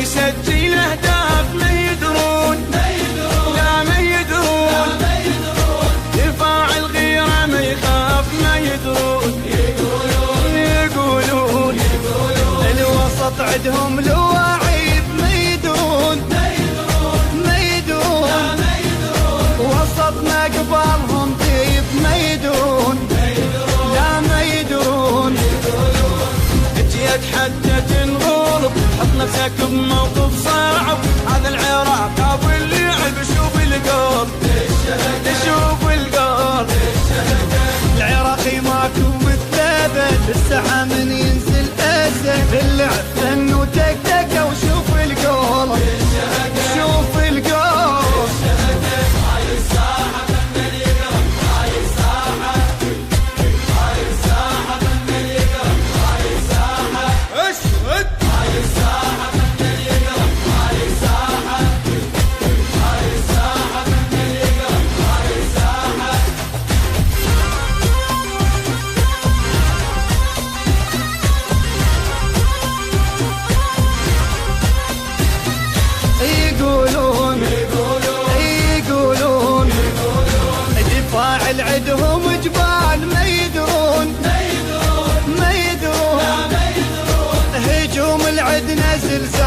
ويسجل اهداف ما يدرون لا ما يدرون دفاع الغيرة ما يخاف ما يدرون يقولون الوسط عندهم لواعيب ما يدرون وسط ما قبالهم طيب ما يدرون لا ما يدرون جيت حتى تنغلب حط نفسك بموقف صعب هذا العراق ابو اللعب شوف القلب شوف القلب العراقي ماكو مثله بالساحه من ينزل اسد اللعب فن وتكتكه وشوف القلب شوف القلب عندهم جبال ما يدرون هجوم العدنا زلزال